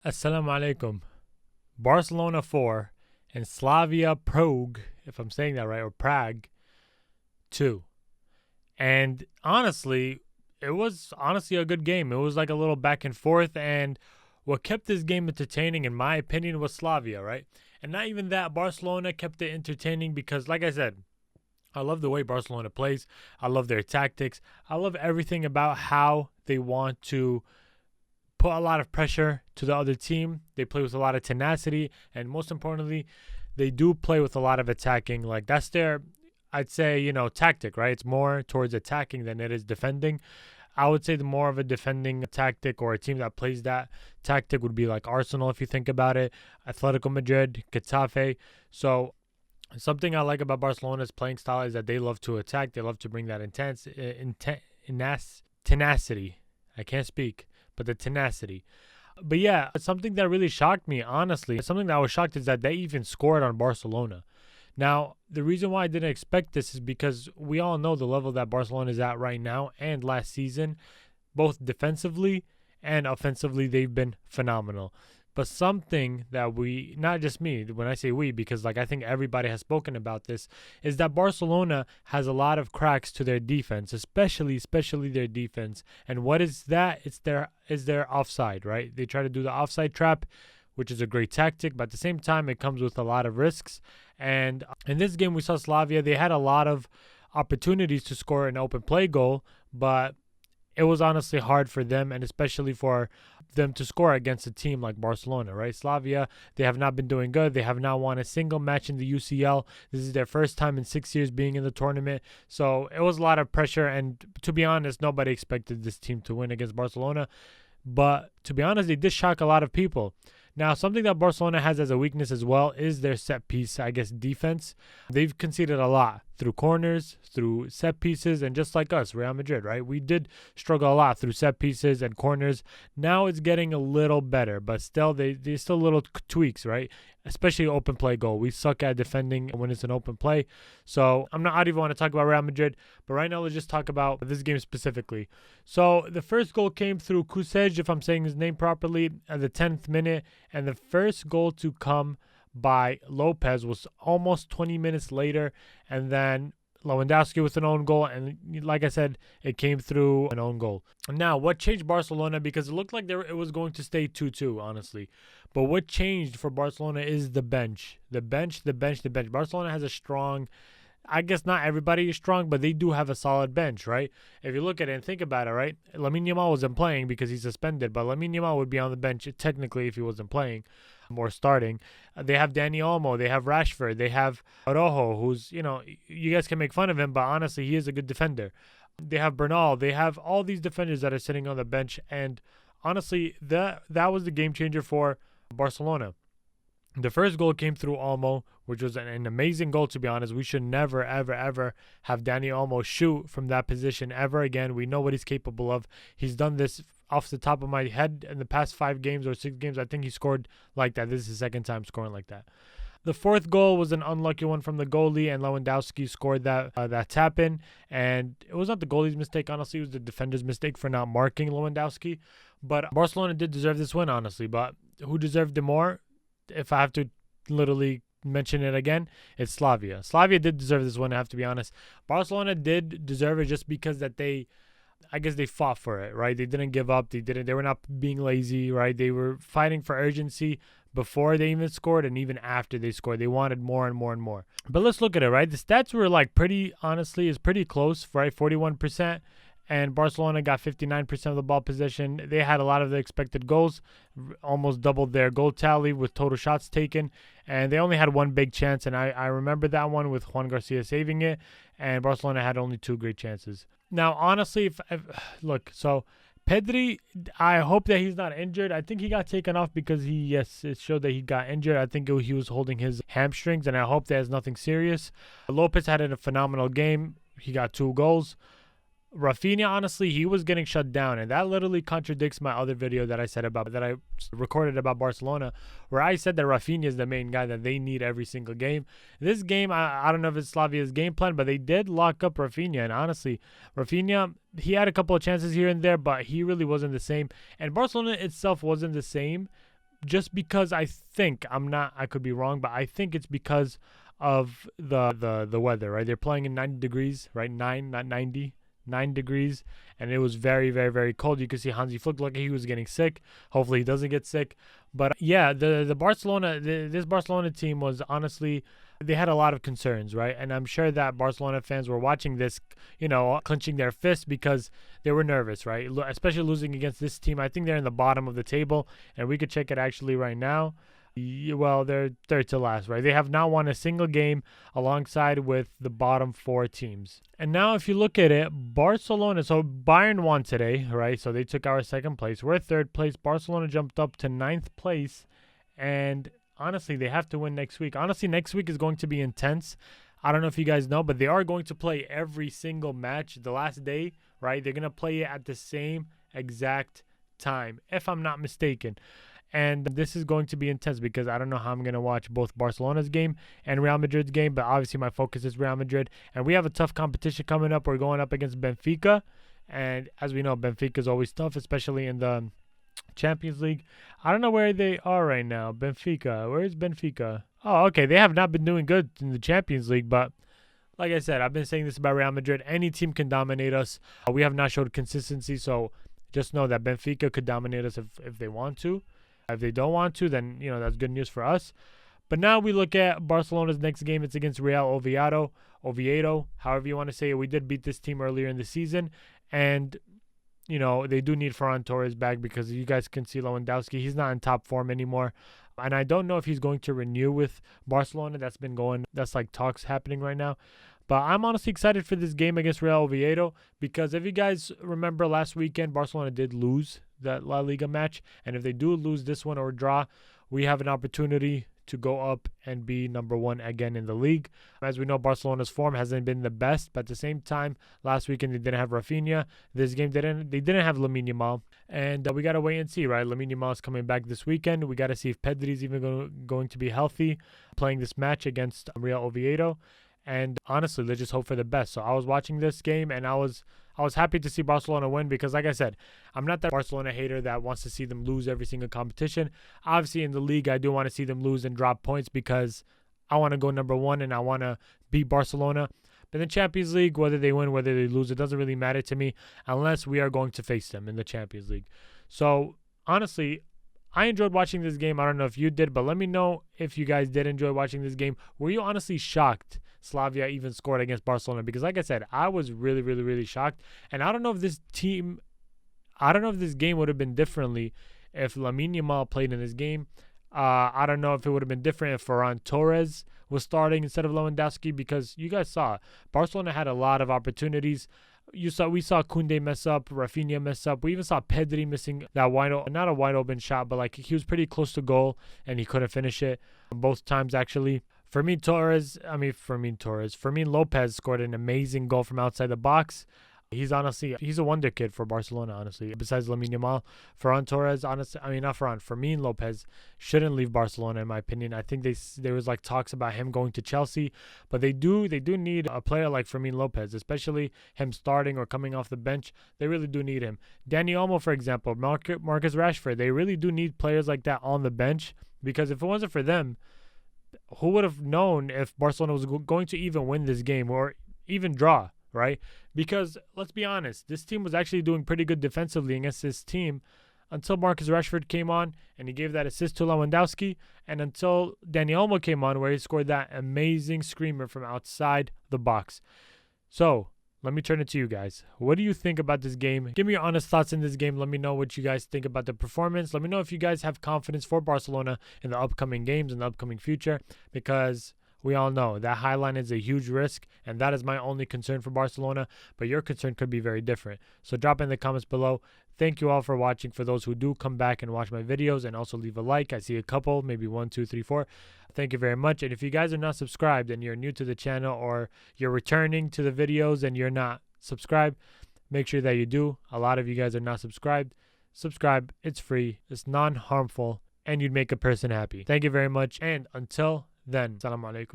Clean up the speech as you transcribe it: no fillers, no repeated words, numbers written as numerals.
Assalamu alaikum. Barcelona 4 and Slavia Prague, if I'm saying that right, or Prague 2. And honestly, it was a good game. It was like a little back and forth. And what kept this game entertaining, in my opinion, was Slavia, right? And not even that, Barcelona kept it entertaining because, like I said, I love the way Barcelona plays. I love their tactics. I love everything about how they want to put a lot of pressure to the other team. They play with a lot of tenacity, and most importantly, they do play with a lot of attacking. Like that's their, I'd say, tactic, right? It's more towards attacking than it is defending. I would say the more of a defending tactic or a team that plays that tactic would be like Arsenal, if you think about it, Atletico Madrid, Getafe. So something I like about Barcelona's playing style is that they love to attack. They love to bring that tenacity. I can't speak, but the tenacity. But yeah, something that really shocked me, honestly, something that I was shocked is that they even scored on Barcelona. Now, the reason why I didn't expect this is because we all know the level that Barcelona is at right now and last season, both defensively and offensively, they've been phenomenal. But something that we, not just me, when I say we, because like I think everybody has spoken about this, is that Barcelona has a lot of cracks to their defense, especially their defense. And what is that? It's their offside, right? They try to do the offside trap, which is a great tactic, but at the same time, it comes with a lot of risks. And in this game, we saw Slavia. They had a lot of opportunities to score an open play goal, but it was honestly hard for them, and especially for them to score against a team like Barcelona, right? Slavia, they have not been doing good. They have not won a single match in the UCL. This is their first time in 6 years being in the tournament. So it was a lot of pressure, and to be honest, nobody expected this team to win against Barcelona. But to be honest, they did shock a lot of people. Now, something that Barcelona has as a weakness as well is their set piece, defense. They've conceded a lot through corners, through set pieces, and just like us, Real Madrid, right? We did struggle a lot through set pieces and corners. Now it's getting a little better, but still, there's still little tweaks, right? Especially open play goal. We suck at defending when it's an open play. So I don't even want to talk about Real Madrid, but right now let's just talk about this game specifically. So the first goal came through Kusej, if I'm saying his name properly, at the 10th minute, and the first goal to come by Lopez was almost 20 minutes later, and then Lewandowski with an own goal, and like I said, it came through an own goal. Now, what changed Barcelona? Because it looked like it was going to stay 2-2, honestly. But what changed for Barcelona is the bench. The bench. Barcelona has a strong, I guess not everybody is strong, but they do have a solid bench, right? If you look at it and think about it, right? Lamine Yamal wasn't playing because he's suspended, but Lamine Yamal would be on the bench technically if he wasn't playing or starting. They have Dani Olmo, they have Rashford, they have Araujo, who's, you guys can make fun of him, but honestly, he is a good defender. They have Bernal, they have all these defenders that are sitting on the bench, and honestly, that was the game changer for Barcelona. The first goal came through Olmo, which was an amazing goal, to be honest. We should never, ever, ever have Dani Olmo shoot from that position ever again. We know what he's capable of. He's done this off the top of my head in the past 5 games or 6 games. I think he scored like that. This is his second time scoring like that. The fourth goal was an unlucky one from the goalie, and Lewandowski scored that tap-in. And it was not the goalie's mistake, honestly. It was the defender's mistake for not marking Lewandowski. But Barcelona did deserve this win, honestly. But who deserved it more? If I have to literally mention it again, it's Slavia. Slavia did deserve this one, I have to be honest. Barcelona did deserve it just because that they fought for it, right? They didn't give up. They were not being lazy, right? They were fighting for urgency before they even scored, and even after they scored. They wanted more and more and more. But let's look at it, right? The stats were like pretty close, right? 41%. And Barcelona got 59% of the ball possession. They had a lot of the expected goals, almost doubled their goal tally with total shots taken. And they only had one big chance, and I remember that one with Juan Garcia saving it. And Barcelona had only 2 great chances. Now, honestly, so Pedri, I hope that he's not injured. I think he got taken off because it showed that he got injured. I think he was holding his hamstrings, and I hope that has nothing serious. Lopez had a phenomenal game. He got 2 goals. Rafinha, honestly, he was getting shut down, and that literally contradicts my other video that I recorded about Barcelona, where I said that Rafinha is the main guy that they need every single game. This game, I don't know if it's Slavia's game plan, but they did lock up Rafinha, and honestly, Rafinha, he had a couple of chances here and there, but he really wasn't the same, and Barcelona itself wasn't the same just because I think I could be wrong, but I think it's because of the weather, right? They're playing in 90 degrees, right? 9, not 90. 9 degrees, and it was very, very, very cold. You could see Hansi Flick looked like he was getting sick. Hopefully he doesn't get sick. But yeah, the Barcelona, this Barcelona team was honestly, they had a lot of concerns, right? And I'm sure that Barcelona fans were watching this, clenching their fists because they were nervous, right? Especially losing against this team. I think they're in the bottom of the table, and we could check it actually right now. Well, they're third to last, right? They have not won a single game alongside with the bottom 4 teams. And now if you look at it, Barcelona, so Bayern won today, right? So they took our second place. We're third place. Barcelona jumped up to 9th place. And honestly, they have to win next week. Honestly, next week is going to be intense. I don't know if you guys know, but they are going to play every single match the last day, right? They're going to play it at the same exact time, if I'm not mistaken. And this is going to be intense because I don't know how I'm going to watch both Barcelona's game and Real Madrid's game, but obviously my focus is Real Madrid. And we have a tough competition coming up. We're going up against Benfica. And as we know, Benfica is always tough, especially in the Champions League. I don't know where they are right now. Benfica. Where is Benfica? Oh, okay. They have not been doing good in the Champions League, but like I said, I've been saying this about Real Madrid. Any team can dominate us. We have not showed consistency, so just know that Benfica could dominate us if they want to. If they don't want to, then, that's good news for us. But now we look at Barcelona's next game. It's against Real Oviedo, however you want to say it. We did beat this team earlier in the season. And, they do need Ferran Torres back because you guys can see Lewandowski. He's not in top form anymore. And I don't know if he's going to renew with Barcelona. That's like talks happening right now. But I'm honestly excited for this game against Real Oviedo because if you guys remember last weekend, Barcelona did lose that La Liga match. And if they do lose this one or draw, we have an opportunity to go up and be number 1 again in the league. As we know, Barcelona's form hasn't been the best, but at the same time, last weekend they didn't have Rafinha. This game they didn't have Lamine Yamal, and we gotta wait and see, right? Lamine Yamal is coming back this weekend. We gotta see if Pedri is even going to be healthy, playing this match against Real Oviedo. And honestly, let's just hope for the best. So I was watching this game, and I was happy to see Barcelona win because, like I said, I'm not that Barcelona hater that wants to see them lose every single competition. Obviously, in the league, I do want to see them lose and drop points because I want to go number 1 and I want to beat Barcelona. But in the Champions League, whether they win, whether they lose, it doesn't really matter to me unless we are going to face them in the Champions League. So, honestly, I enjoyed watching this game. I don't know if you did, but let me know if you guys did enjoy watching this game. Were you honestly shocked Slavia even scored against Barcelona? Because like I said, I was really, really, really shocked. And I don't know if this game would have been differently if Lamine Yamal played in this game. I don't know if it would have been different if Ferran Torres was starting instead of Lewandowski because you guys saw Barcelona had a lot of opportunities. We saw Koundé mess up, Rafinha mess up. We even saw Pedri missing that not a wide open shot, but like he was pretty close to goal and he couldn't finish it both times actually. Fermín López scored an amazing goal from outside the box. He's a wonder kid for Barcelona, honestly. Besides Lamine Yamal, Ferran López shouldn't leave Barcelona, in my opinion. I think there was like talks about him going to Chelsea, but they do need a player like Fermín López, especially him starting or coming off the bench. They really do need him. Dani Olmo, for example, Marcus Rashford, they really do need players like that on the bench because if it wasn't for them, who would have known if Barcelona was going to even win this game or even draw? Right? Because let's be honest, this team was actually doing pretty good defensively against this team until Marcus Rashford came on and he gave that assist to Lewandowski, and until Dani Olmo came on where he scored that amazing screamer from outside the box. So let me turn it to you guys. What do you think about this game? Give me your honest thoughts in this game. Let me know what you guys think about the performance. Let me know if you guys have confidence for Barcelona in the upcoming games and the upcoming future, because we all know that high line is a huge risk, and that is my only concern for Barcelona, but your concern could be very different. So drop in the comments below. Thank you all for watching. For those who do come back and watch my videos and also leave a like, I see a couple, maybe 1, 2, 3, 4. Thank you very much. And if you guys are not subscribed and you're new to the channel or you're returning to the videos and you're not subscribed, make sure that you do. A lot of you guys are not subscribed. Subscribe. It's free. It's non-harmful, and you'd make a person happy. Thank you very much, and until then, Assalamu alaikum.